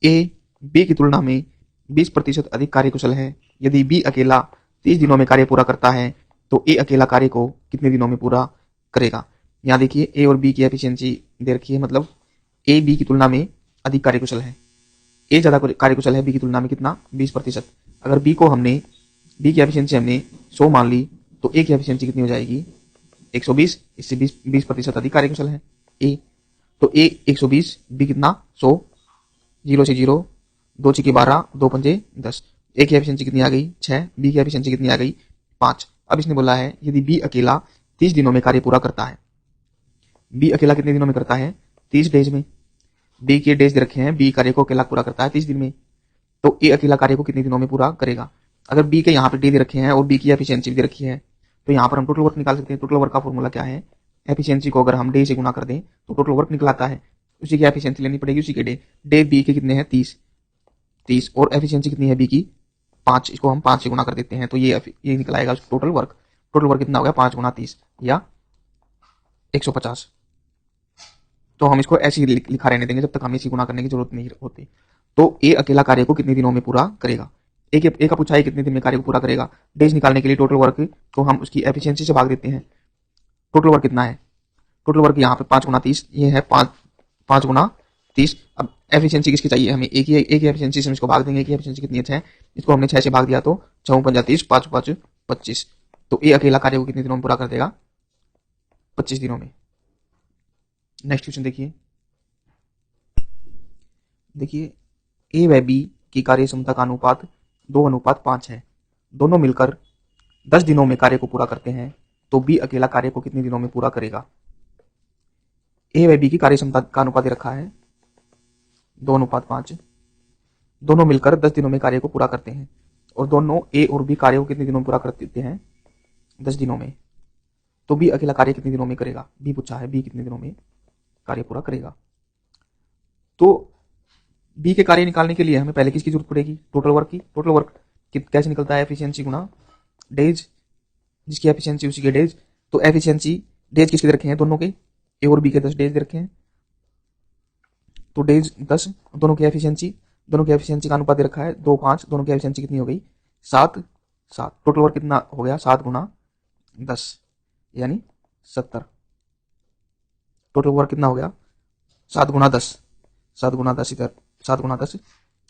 A B की तुलना में 20% अधिक कार्यकुशल है। यदि बी अकेला 30 दिनों में कार्य पूरा करता है तो ए अकेला कार्य को कितने दिनों में पूरा करेगा। यहाँ देखिए ए और बी की एफिशिएंसी दे रखी है, मतलब ए बी की तुलना में अधिक कार्यकुशल है। ए ज्यादा कार्यकुशल है बी की तुलना में कितना, 20%। अगर बी की एफिशिएंसी हमने 100 मान ली तो ए की एफिशिएंसी कितनी हो जाएगी, 120। इससे 20% अधिक कार्यकुशल है ए, तो ए 120, बी कितना 100, 0 से 0, 2 छक्के 12, 2 पंजे 10। ए की एफिशिएंसी कितनी आ गई 6, बी की एफिशिएंसी कितनी आ गई 5। अब इसने बोला है यदि बी अकेला 30 दिनों में कार्य पूरा करता है। बी अकेला कितने दिनों में करता है, 30 डेज में। बी के डेज दे रखे हैं, बी कार्य को अकेला पूरा करता है 30 दिन में, तो ए अकेला कार्य को कितने दिनों में पूरा करेगा। अगर बी के यहाँ पे डे दे रखे हैं और बी की एफिशिएंसी भी दे रखी है तो यहाँ पर हम टोटल वर्क निकाल सकते हैं। टोटल वर्क का फॉर्मूला क्या है, एफिशिएंसी को अगर हम डे से गुना कर दें तो टोटल वर्क निकलाता है। उसी की एफिशिएंसी लेनी पड़ेगी, उसी के डे बी के कितने हैं 30 और एफिशिएंसी कितनी है बी की 5, इसको हम 5 से गुना कर देते हैं तो ये निकल आएगा टोटल वर्क। टोटल वर्क कितना हो गया 5 गुना 30 या 150। तो हम इसको ऐसे ही लिखा रहने देंगे जब तक हमें इसी गुना करने की जरूरत नहीं होती। तो ए अकेला कार्य को कितने दिनों में पूरा करेगा। ए का पूछा है कितने दिन में कार्य को पूरा करेगा। डेज निकालने के लिए टोटल वर्क को हम उसकी एफिशिएंसी से भाग देते हैं। टोटल वर्क कितना है, टोटल वर्क यहाँ पे 5 गुना 30, ये है 5 गुना 30। अब एफिशिएंसी किसकी चाहिए हमें, एक ही एफिशिएंसी से हम इसको भाग देंगे। एक ही एफिशिएंसी कितनी है 6, इसको हमने 6 से भाग दिया तो 6 पंजा 30, 5 5 25। तो ए अकेला कार्य को कितने दिनों में पूरा कर देगा, 25 दिनों में। नेक्स्ट क्वेश्चन देखिए ए व बी की कार्य क्षमता का अनुपात 2:5 है। दोनों मिलकर 10 दिनों में कार्य को पूरा करते हैं तो बी अकेला कार्य को कितने दिनों में पूरा करेगा। ए व बी की कार्य क्षमता का अनुपात दे रखा है 2:5। दोनों मिलकर 10 दिनों में कार्य को पूरा करते हैं और दोनों ए और बी कार्य को कितने दिनों में पूरा कर देते हैं, 10 दिनों में। तो बी अकेला कार्य कितने दिनों में करेगा, बी पूछा है बी कितने दिनों में कार्य पूरा करेगा। तो बी के कार्य निकालने के लिए हमें पहले किसकी जरूरत पड़ेगी, टोटल वर्क की। टोटल वर्क कैसे निकलता है, एफिशिएंसी गुना डेज, जिसकी एफिशिएंसी उसी के डेज। तो एफिशिएंसी डेज किसके दे रखे हैं, दोनों के, ए और बी के 10 डेज दे रखे हैं तो डेज 10। दोनों की एफिशिएंसी का अनुपात दे रखा है 2:5। दोनों की एफिशिएंसी कितनी हो गई 7। टोटल वर्क कितना हो गया 7 गुना 10 यानी 70। टोटल वर्क कितना हो गया 7 गुना 10, 7 गुना 10 इधर 7 गुना 10।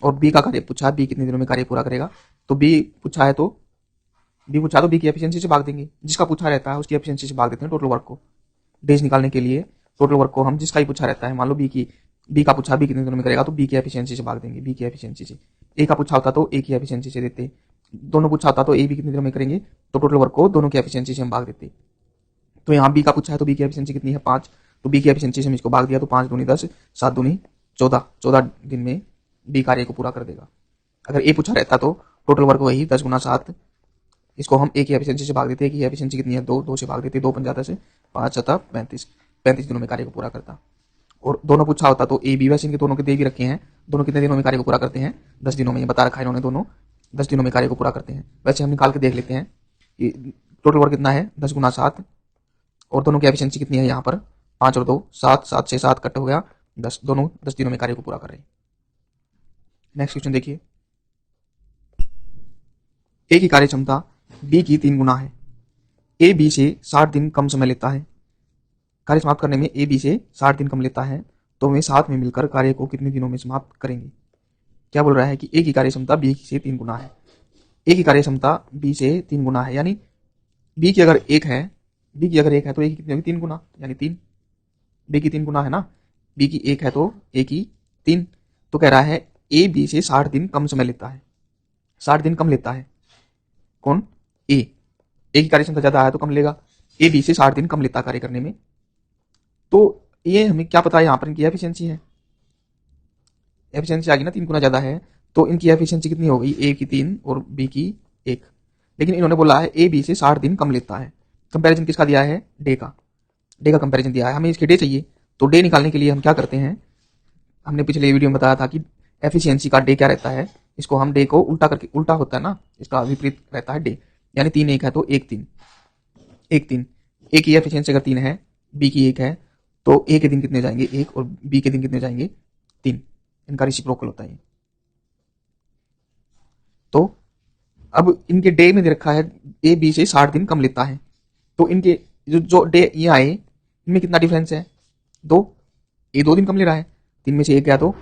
और बी का कार्य पूछा, बी कितने दिनों में कार्य पूरा करेगा। तो बी पूछा तो बी की एफिशिएंसी से भाग देंगे। जिसका पूछा रहता है उसकी एफिशिएंसी से भाग देते हैं टोटल वर्क को। डेज निकालने के लिए टोटल वर्क को हम जिसका ही पूछा रहता है, मान लो बी का पूछा बी कितने दिनों में करेगा तो बी की एफिशिएंसी से भाग देंगे, बी की एफिशिएंसी से। ए का पूछा होता तो ए की एफिशिएंसी से देते। दोनों पूछा होता तो ए बी कितने दिनों में करेंगे तो टोटल वर्क को दोनों की एफिशिएंसी से हम भाग देते। तो यहाँ बी का पूछा है तो बी की एफिशिएंसी कितनी है 5, तो बी की एफिशिएंसी से हम इसको भाग दिया तो 5 दूनी 10, 7 दूनी 14 दिन में बी कार्य को पूरा कर देगा। अगर ए पूछा रहता तो टोटल वर्क वही 10 गुना 7, इसको हम ए की एफिशिएंसी से भाग देते हैं कि एफिशिएंसी कितनी है 2 से भाग देते, 2 पंजा 10, 5 7 35 दिनों में कार्य को पूरा करता। और दोनों पूछा होता तो ए बी, वैसे इनके दोनों के दे भी रखे हैं, दोनों कितने दिनों में कार्य को पूरा करते हैं 10 दिनों में। ये बता रखा है इन्होंने, दोनों 10 दिनों में कार्य को पूरा करते हैं। वैसे हम निकाल के देख लेते हैं कि टोटल वर्क कितना है 10 गुना 7 और दोनों की एफिशिएंसी कितनी है यहाँ पर 5 और 2 7, 7 से 7 कट हो गया 10। दोनों 10 दिनों में कार्य को पूरा कर रहे हैं। नेक्स्ट क्वेश्चन देखिए, ए की कार्य क्षमता बी की 3 गुना है। ए बी से 60 दिन कम समय लेता है। कार्य समाप्त करने में ए बी से 60 दिन कम लेता है तो वे साथ में मिलकर कार्य को कितने दिनों में समाप्त करेंगे। क्या बोल रहा है कि ए की कार्य क्षमता बी से 3 गुना है। ए की कार्य क्षमता बी से 3 गुना है, यानी बी की अगर 1 है तो ए की कितनी होगी 3 गुना, यानी 3। बी की 3 गुना है ना, बी की 1 है तो ए की 3। तो कह रहा है ए बी से 60 दिन कम समय लेता है, 60 दिन कम लेता है। कौन, ए की कार्य क्षमता ज्यादा है तो कम लेगा। ए बी से 60 दिन कम लेता कार्य करने में। तो ये हमें क्या पता है, यहाँ पर इनकी एफिशिएंसी है, एफिशिएंसी आ गई ना 3 गुना ज्यादा है तो इनकी एफिशिएंसी कितनी हो गई, ए की 3 और बी की 1। लेकिन इन्होंने बोला है ए बी से 60 दिन कम लेता है। कंपैरिजन किसका दिया है, डे का कंपैरिजन दिया है। हमें इसके डे चाहिए तो डे निकालने के लिए हम क्या करते हैं, हमने पिछले वीडियो में बताया था कि एफिशिएंसी का डे क्या रहता है, इसको हम डे को उल्टा करके, उल्टा होता है ना, इसका विपरीत रहता है डे। यानी 3 1 है तो 1 3, ए की एफिशिएंसी अगर 3 है, बी की 1 है तो ए के दिन कितने जाएंगे 1 और बी के दिन कितने जाएंगे 3। इनका रेसिप्रोकल होता है। तो अब इनके डे में दे रखा है ए बी से 60 दिन कम लेता है, तो इनके जो डे ये आए इनमें कितना डिफरेंस है, 2। ए 2 दिन कम ले रहा है, 3 में से 1 गया 2,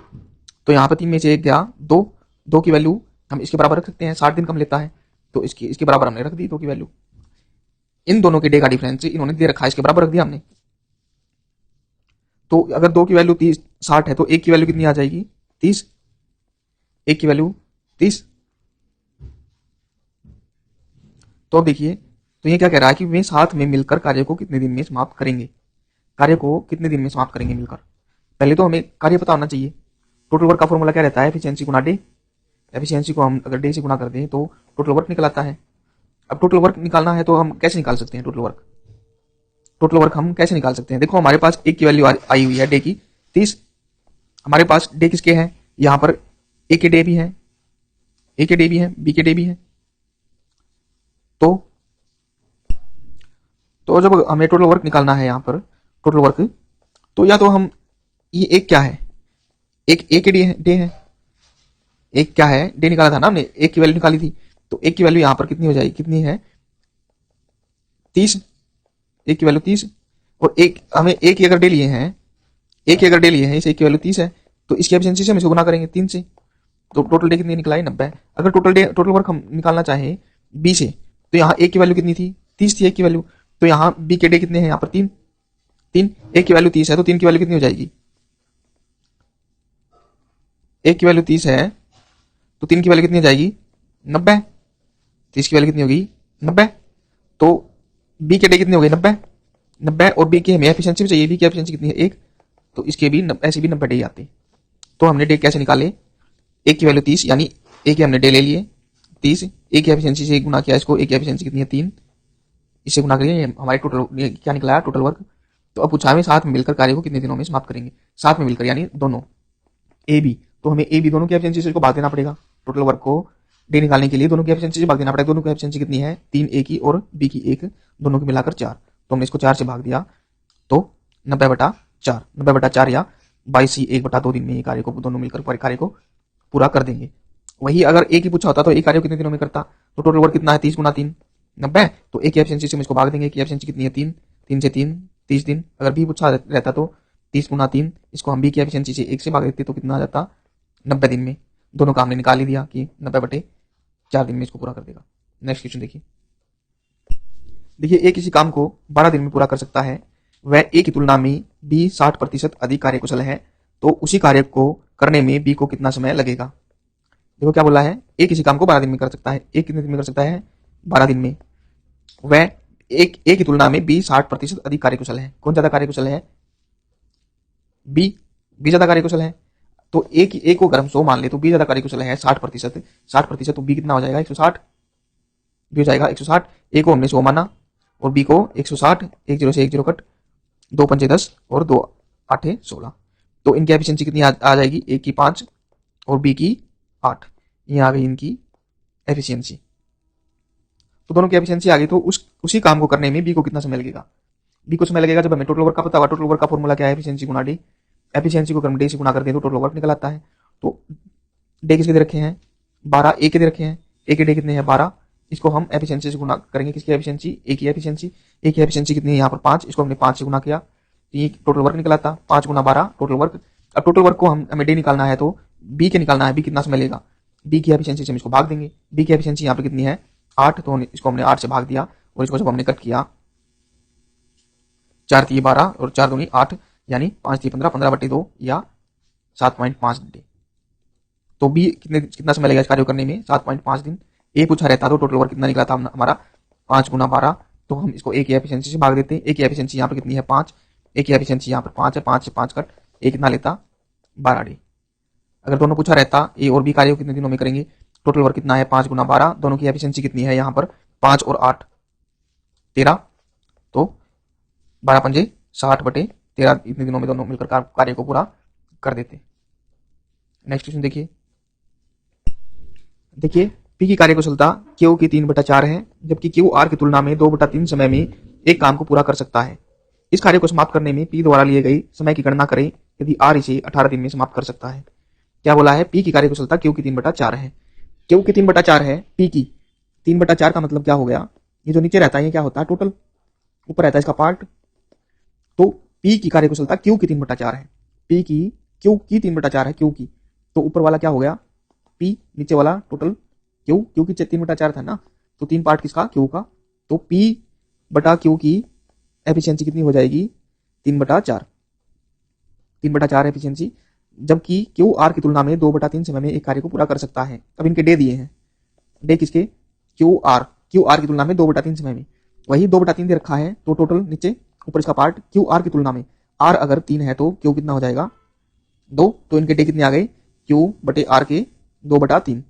तो यहाँ पर 3 में से 1 गया 2, 2 की वैल्यू हम इसके बराबर रख सकते हैं, 60 दिन कम लेता है तो इसके बराबर हमने रख दी 2 की वैल्यू। इन दोनों के डे का डिफरेंस इन्होंने दे रखा है, इसके बराबर रख दिया हमने। तो अगर 2 की वैल्यू 60 है तो 1 की वैल्यू कितनी आ जाएगी, 30। 1 की वैल्यू 30। तो अब देखिए, तो ये क्या कह रहा है कि वे साथ में मिलकर कार्य को कितने दिन में समाप्त करेंगे, कार्य को कितने दिन में समाप्त करेंगे मिलकर। पहले तो हमें कार्य पता होना चाहिए। टोटल वर्क का फॉर्मूला क्या रहता है, एफिशिएंसी गुना डे। एफिशिएंसी को हम अगर डे से गुना कर दें तो टोटल वर्क निकल आता है। अब टोटल वर्क निकालना है तो हम कैसे निकाल सकते हैं टोटल वर्क हम कैसे निकाल सकते हैं। देखो हमारे पास 1 की वैल्यू आई हुई है डे की 30। हमारे पास डे किसके हैं, यहाँ पर ए के डे भी है, ए के डे भी है, बी के डे भी है। तो जब हमें टोटल वर्क निकालना है यहाँ पर टोटल वर्क, तो या तो हम ये एक क्या है, एक ए के डे है, एक क्या है डे निकाला था ना हमने, एक की वैल्यू निकाली थी, तो एक की वैल्यू यहाँ पर कितनी हो जाएगी, कितनी है 30। एक की वैल्यू 30 और एक हमें एक ही अगर डे लिए हैं, एक ही अगर डे लिए हैं, इसे एक की वैल्यू 30 है तो इसकी एफिशिएंसी से हम इसको गुना करेंगे 3 से, तो टोटल डे कितनी निकला है 90। अगर टोटल वर्क हम निकालना चाहें बी से, तो यहाँ एक की वैल्यू कितनी थी, 30 थी एक की वैल्यू, तो यहाँ बी के डे कितने हैं, यहाँ पर 3। एक की वैल्यू 30 है तो 3 की वैल्यू कितनी हो जाएगी, एक की वैल्यू 30 है तो 3 की वैल्यू कितनी हो जाएगी 90। 30 की वैल्यू कितनी होगी 90, तो बी के डे कितने हो गए 90 और बी की हमें एफिशिएंसी भी चाहिए, बी की एफिशिएंसी कितनी है 1, तो इसके भी ऐसे भी 90 डे आते। तो हमने डे कैसे निकाले, एक की वैल्यू 30 यानी एक ही हमने डे ले लिए 30, एक की एफिशिएंसी से गुना किया इसको, एक की एफिशिएंसी कितनी है 3, इससे गुना करिए हमारे टोटल क्या निकला टोटल वर्क। तो अब पूछा हमें साथ में मिलकर कार्य को कितने दिनों में समाप्त करेंगे, साथ में मिलकर यानी दोनों ए बी, तो हमें ए बी दोनों की एफिशिएंसी से इसको भाग देना पड़ेगा। टोटल वर्क को डे निकालने के लिए दोनों की एफिशिएंसी से भाग देना पड़ेगा। दोनों की एफिशिएंसी कितनी है 3 ए की और बी की 1, दोनों की मिलाकर 4, तो हमने इसको 4 से भाग दिया तो 90/4, 90/4 या 22/1/2 दिन में ये कार्य को दोनों मिलकर कार्य को पूरा कर देंगे। वही अगर एक ही पूछा होता तो एक कार्य कितने दिनों में करता, तो टोटल वर्क कितना है 30 गुना 3 90, तो एक की एफिशिएंसी से हम इसको भाग देंगे, की एफिशिएंसी कितनी है 3, 3 से 3 30 दिन। अगर बी पूछा रहता तो 30 गुना 3, इसको हम बी की एफिशिएंसी से 1 से भाग देते तो कितना आ जाता 90 दिन में। दोनों का हमने निकाल ही दिया कि 90/4 दिन में इसको पूरा कर देगा। नेक्स्ट क्वेश्चन देखिए ए किसी काम को 12 दिन में पूरा कर सकता है, वह ए की तुलना में बी 60% अधिक कार्यकुशल है, तो उसी कार्य को करने में बी को कितना समय लगेगा। देखो क्या बोला है, ए किसी काम को 12 दिन में कर सकता है, ए कितने दिन में कर सकता है 12 दिन में, वह एक ए की तुलना में बी 60% अधिक कार्यकुशल है। कौन ज्यादा कार्यकुशल है, बी ज्यादा कार्यकुशल है। तो ए को अगर हम 100 मान ले तो बी ज्यादा कार्यकुशल है 60%, तो बी कितना हो जाएगा 160, बी हो जाएगा 160। ए को हमने 100 माना और बी को 160, 1 0 से 1 0 कट, 2 पंचे 10 और 2 8 16, तो इनकी एफिशिएंसी कितनी आ जाएगी, ए की 5 और बी की 8, ये आ गई इनकी एफिशिएंसी। तो दोनों की एफिशिएंसी आ गई, तो उसी काम को करने में बी को कितना समय लगेगा, बी को समय लगेगा जब हमें टोटल वर्क का पता होगा। टोटल वर्क का फॉर्मूला क्या है, एफिशिएंसी गुना डे। एफिशिएंसी को हम डे से गुना कर दें तो टोटल वर्क निकल आता है। तो डे किसके दे रखे हैं 12, ए के दे रखे हैं, ए के डे कितने हैं 12, इसको हम एफिशिएंसी से गुना करेंगे, किसकी एफिशिएंसी, ए की एफिशिएंसी। ए की एफिशिएंसी कितनी है यहाँ पर 5, इसको हमने 5 से गुना किया तो ये टोटल वर्क निकल आता 5 गुना 12 टोटल वर्क। अब टोटल वर्क को हमें डे निकालना है तो बी के निकालना है, बी कितना समय लेगा, बी की एफिशिएंसी से हम इसको भाग देंगे। बी की एफिशिएंसी यहाँ पर कितनी है 8, तो इसको हमने 8 से भाग दिया और इसको जब हमने कट किया 4 3 12 और 4 दूनी 8 यानी 5 3 15, 15/2 या 7.5 डे। तो बी कितना समय लगेगा इस कार्य करने में 7.5 दिन। ए पूछा रहता तो टोटल वर्क कितना निकला था हमारा 5 गुना 12, तो हम इसको ए की एफिशिएंसी से भाग देते हैं। ए की एफिशिएंसी यहाँ पर कितनी है 5, ए की एफिशिएंसी यहाँ पर 5 है, 5 से 5 कट, ए कितना लेता 12 डे। अगर दोनों पूछा रहता ए और बी कार्य को कितने दिनों में करेंगे, टोटल वर्क कितना है 5 गुना 12, दोनों की एफिशिएंसी कितनी है यहाँ पर 5 और 8 13, तो 12 पंजे 60/13, इतने दिनों में दोनों मिलकर कार्य को पूरा कर देते। नेक्स्ट क्वेश्चन देखिए पी की कार्यकुशलता क्यू की 3/4 है, जबकि क्यू आर की तुलना में 2/3 समय में एक काम को पूरा कर सकता है। इस कार्य को समाप्त करने में पी द्वारा लिए गई समय की गणना करें यदि आर इसे 18 दिन में समाप्त कर सकता है। क्या बोला है, पी की कार्यकुशलता क्यू की 3/4 है। क्यू की 3/4 है, पी की 3/4 का मतलब क्या हो गया, ये जो नीचे रहता है ये क्या होता है टोटल, ऊपर रहता है इसका पार्ट। तो पी की कार्यकुशलता क्यू की 3/4 है, पी की क्यू की 3/4 है, क्यू की, तो ऊपर वाला क्या हो गया पी, नीचे वाला टोटल क्यू, क्यू की 3/4 था ना, तो 3 पार्ट किसका, क्यू का, तो पी बटा क्यू की एफिशिएंसी कितनी हो जाएगी 3/4, 3/4 एफिशिएंसी, जबकि क्यू आर की तुलना में 2/3 समय में एक कार्य को पूरा कर सकता है। अब इनके डे दिए हैं, डे किसके, क्यू आर की तुलना में 2/3 समय में, वही 2/3 दे रखा है, तो टोटल नीचे ऊपर इसका पार्ट क्यू आर की तुलना में, आर अगर 3 है तो क्यू कितना हो जाएगा 2, तो इनके डे कितने आ गए, क्यू बटे आर के 2/3।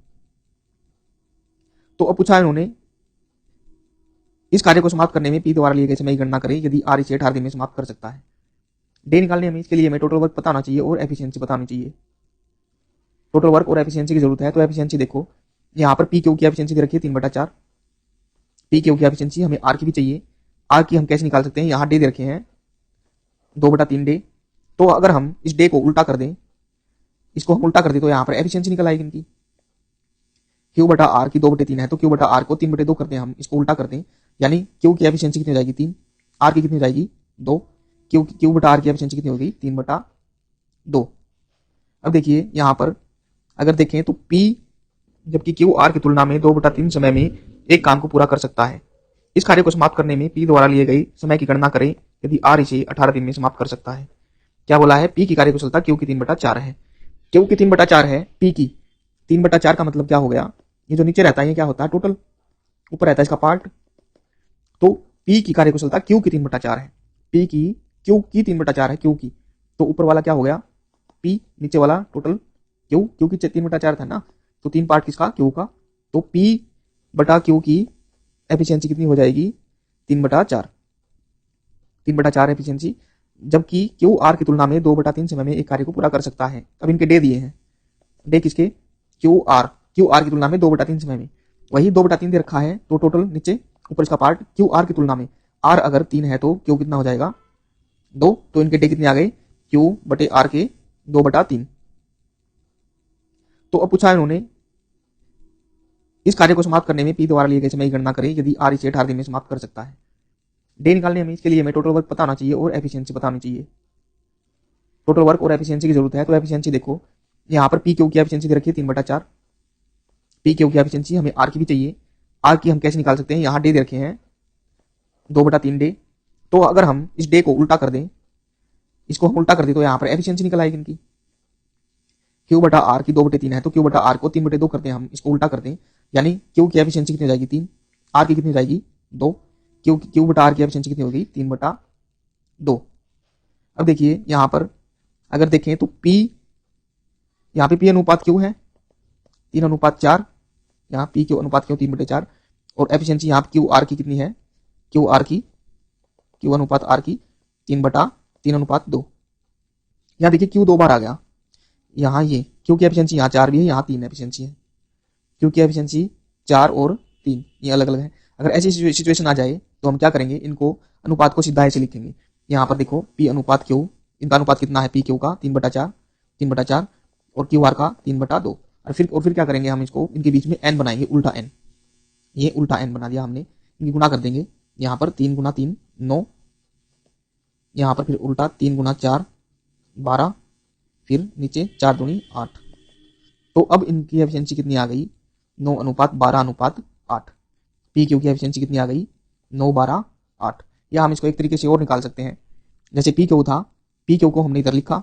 तो अब पूछा है उन्होंने इस कार्य को समाप्त करने में पी द्वारा लिए गए समय की गणना करें यदि आर इसे 18 दिन में समाप्त कर सकता है। डे निकालने हमें इसके लिए हमें टोटल वर्क पता होना चाहिए और एफिशिएंसी पता होनी चाहिए। टोटल वर्क और एफिशिएंसी की जरूरत है, तो एफिशिएंसी देखो यहाँ पर पी क्यू की एफिशिएंसी दे रखी है 3/4, पी क्यू की एफिशिएंसी हमें आर की भी चाहिए, आर की हम कैसे निकाल सकते हैं, यहाँ डे दे रखे हैं 2/3 डे, तो अगर हम इस डे को उल्टा कर दें, इसको हम उल्टा कर दें तो यहाँ पर एफिशिएंसी निकल आएगी इनकी, क्यू बटा आर की 2/3 है, तो क्यू बटा आर को 3/2 करते हैं हम, इसको उल्टा करते हैं, यानी क्यू की एफिशिएंसी कितनी हो जाएगी 3, आर की कितनी हो जाएगी 2, क्यू बटा आर की एफिशिएंसी कितनी होगी 3/2। अब देखिए यहाँ पर अगर देखें तो पी जबकि क्यू आर की तुलना में 2/3 समय में एक काम को पूरा कर सकता है। इस कार्य को समाप्त करने में पी द्वारा लिए गई समय की गणना करें यदि आर इसे 18 दिन में समाप्त कर सकता है। क्या बोला है, पी की कार्यकुशलता क्यू की 3/4 है, क्यू की 3/4 है, पी की 3/4 का मतलब क्या हो गया, ये जो नीचे रहता है ये क्या होता है टोटल, ऊपर रहता है इसका पार्ट। तो पी की कार्यकुशलता क्यू की 3/4 है, पी की क्यू की 3/4 है, क्यू की, तो ऊपर वाला क्या हो गया पी, नीचे वाला टोटल क्यू की 3/4 था ना, तो 3 पार्ट किसका, क्यू का, तो पी बटा क्यू की एफिशिएंसी कितनी हो जाएगी 3/4, 3/4 एफिशिएंसी, जबकि क्यू आर की तुलना में 2/3 समय में एक कार्य को पूरा कर सकता है। अब इनके डे दिए हैं, डे किसके, क्यू आर की तुलना में 2/3 समय में, वही 2/3 दे रखा है, तो टोटल नीचे ऊपर इसका पार्ट क्यू आर की तुलना में, आर अगर 3 है तो क्यू कितना हो जाएगा 2, तो इनके डे कितने आ गए, क्यू बटे आर के 2/3। तो अब पूछा है उन्होंने इस कार्य को समाप्त करने में पी द्वारा लिए गए समय की गणना करें यदि आर इसे 18 दिन में समाप्त कर सकता है। डे निकालने हमें इसके लिए हमें टोटल वर्क पता होना चाहिए और एफिशिएंसी पता होनी चाहिए। टोटल वर्क और एफिशिएंसी की जरूरत है, तो एफिशिएंसी देखो यहाँ पर पी क्यू की एफिशिएंसी दे रखी है 3/4, पी क्यू की एफिशिएंसी हमें आर की भी चाहिए, आर की हम कैसे निकाल सकते हैं, यहाँ डे दे रखे हैं 2/3 डे, तो अगर हम इस डे को उल्टा कर दें, इसको हम उल्टा कर दें तो यहाँ पर एफिशिएंसी निकल आएगी इनकी, क्यू बटा आर की 2/3 है, तो क्यू बटा आर को 3/2 करते हैं हम, इसको उल्टा करते हैं, यानी क्यू की एफिशिएंसी कितनी हो जाएगी 3, आर की कितनी हो जाएगी 2, क्यू बटा आर की एफिशिएंसी कितनी होगी 3/2। अब देखिए यहाँ पर अगर देखें तो पी, यहाँ पे पी अनुपात क्यू है 3/4, यहाँ पी क्यू अनुपात क्यू 3/4, और एफिशिएंसी यहाँ क्यू आर की कितनी है, क्यू अनुपात आर की 3/3/2। यहाँ देखिए क्यू 2 बार आ गया, यहाँ ये क्यू की एफिशिएंसी यहाँ 4 भी है, यहाँ 3 एफिशिएंसी है, क्यू की एफिशिएंसी 4 और 3 ये अलग अलग है। अगर ऐसी सिचुएशन आ जाए तो हम क्या करेंगे, इनको अनुपात को सीधा ऐसे लिखेंगे, यहाँ पर देखो पी अनुपात क्यू, इनका अनुपात कितना है, पी क्यू का 3/4 और क्यू आर का 3/2, और फिर क्या करेंगे, हम इसको इनके बीच में एन बनाएंगे, उल्टा एन, ये उल्टा एन बना दिया हमने, इनकी गुणा कर देंगे, यहाँ पर 3 × 3 9, यहाँ पर फिर उल्टा 3 × 4 12, फिर नीचे 4 दूनी 8, तो अब इनकी एफिशिएंसी कितनी आ गई 9:12:8, पी क्यू की एफिशिएंसी कितनी आ गई 9:12:8। या हम इसको एक तरीके से और निकाल सकते हैं, जैसे पी क्यू था, पी क्यू को हमने इधर लिखा,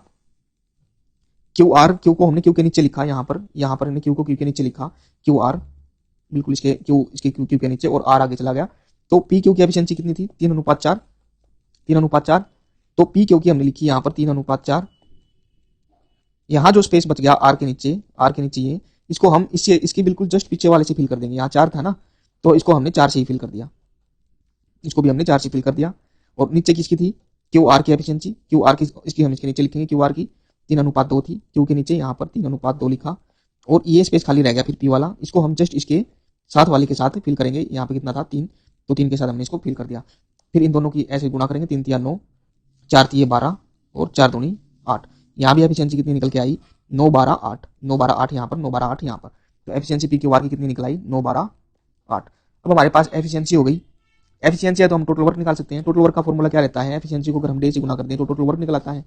क्यू को हमने क्यू के नीचे लिखा, यहाँ पर हमने क्यू को क्यू के नीचे लिखा, क्यू आर बिल्कुल इसके क्यू के नीचे, और आर आगे चला गया, तो पी क्यू की एफिशिएंसी कितनी थी 3:4, तो पी क्यू की हमने लिखी यहाँ पर 3:4, यहाँ जो स्पेस बच गया आर के नीचे ये, इसको हम इसके बिल्कुल जस्ट पीछे वाले से फिल कर देंगे, यहाँ 4 था ना, तो इसको हमने 4 से ही फिल कर दिया, इसको भी हमने 4 से फिल कर दिया, और नीचे किसकी थी क्यू आर की एफिशिएंसी, क्यू आर की इसकी हम इसके नीचे लिखेंगे, क्यू आर की 3:2 थी, क्यू के नीचे यहाँ पर 3:2 लिखा, और ये स्पेस खाली रह गया फिर पी वाला, इसको हम जस्ट इसके साथ वाले के साथ फिल करेंगे, यहाँ पे कितना था 3, तो 3 के साथ हमने इसको फिल कर दिया, फिर इन दोनों की ऐसे गुणा करेंगे, 3 × 3 = 9, 4 × 3 = 12 और 4 दूनी 8, यहाँ भी एफिशिएंसी कितनी निकल के आई 9 12 8, 9 12 8 यहाँ पर, 9 12 8 यहाँ पर। तो एफिशिएंसी पी क्यू आर की कितनी निकल आई, 9 12 8। अब हमारे पास एफिशिएंसी हो गई। एफिशिएंसी है तो हम टोटल वर्क निकाल सकते हैं। टोटल वर्क का फॉर्मूला क्या रहता है, एफिशिएंसी को अगर हम डे से गुना करते हैं तो टोटल वर्क निकल आता है।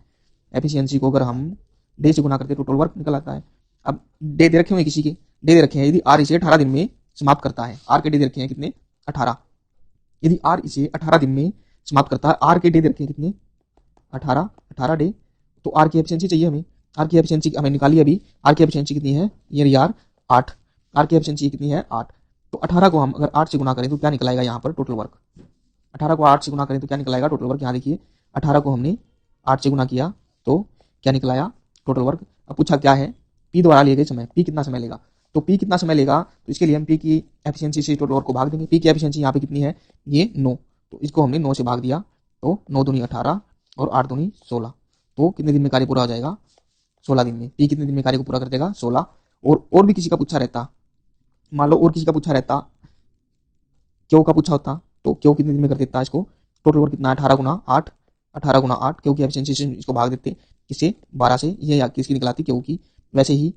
एफिशिएंसी को अगर हम डे से गुना करते हैं टोटल वर्क निकल आता है। अब डे दे रखे हुए किसी के, डे दे रखे हैं, यदि आर इसे 18 दिन में समाप्त करता है, आर के डे दे रखे हैं कितने, 18। यदि आर इसे 18 दिन में समाप्त करता है, आर के डे दे रखे हैं कितने, 18, 18 डे। तो आर की एफिशिएंसी चाहिए हमें, आर की एफिशिएंसी हमें निकाली अभी। आर की एफिशिएंसी कितनी है, ये यार 8। आर की एफिशिएंसी कितनी है, 8। तो 18 को हम अगर 8 से गुना करें तो क्या निकल आएगा यहाँ पर टोटल वर्क। 18 को 8 से गुना करें तो क्या निकल आएगा टोटल वर्क। यहाँ देखिए 18 को हमने 8 से गुना किया तो क्या निकल आया टोटल वर्क। अब पूछा क्या है, पी द्वारा लिए गए समय, पी कितना समय लेगा। तो पी कितना समय लेगा, तो इसके लिए हम पी की एफिशिएंसी से टोटल वर्क को भाग देंगे। पी की एफिशिएंसी यहाँ पे कितनी है, ये 9, तो इसको हमने 9 से भाग दिया। तो 9 दूनी 18 और 8 दूनी 16। तो कितने दिन में कार्य पूरा हो जाएगा, 16 दिन में। पी कितने दिन में कार्य को पूरा कर देगा, 16। और भी किसी का पूछा रहता, मान लो और किसी का पूछा रहता, क्यों का पूछा होता, तो क्यों कितने दिन में कर देता है इसको। टोटल वर्क कितना है, 18 गुना 8, 18 गुना 8, क्यों की एफिशिएंसी से इसको भाग देते किससे, 12 से। ये किसकी निकलाती, क्यों की। वैसे ही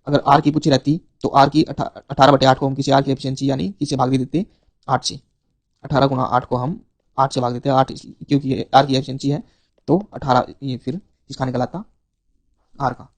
अगर आर की पूछी रहती तो आर की 18/8 को हम किसी आर की एफिशिएंसी यानी किससे भाग दे देते, 8 से। 18 गुना 8 को हम 8 से भाग देते हैं, 8 क्योंकि आर की एफिशिएंसी है। तो 18 ये फिर किसका निकल आता, आर का।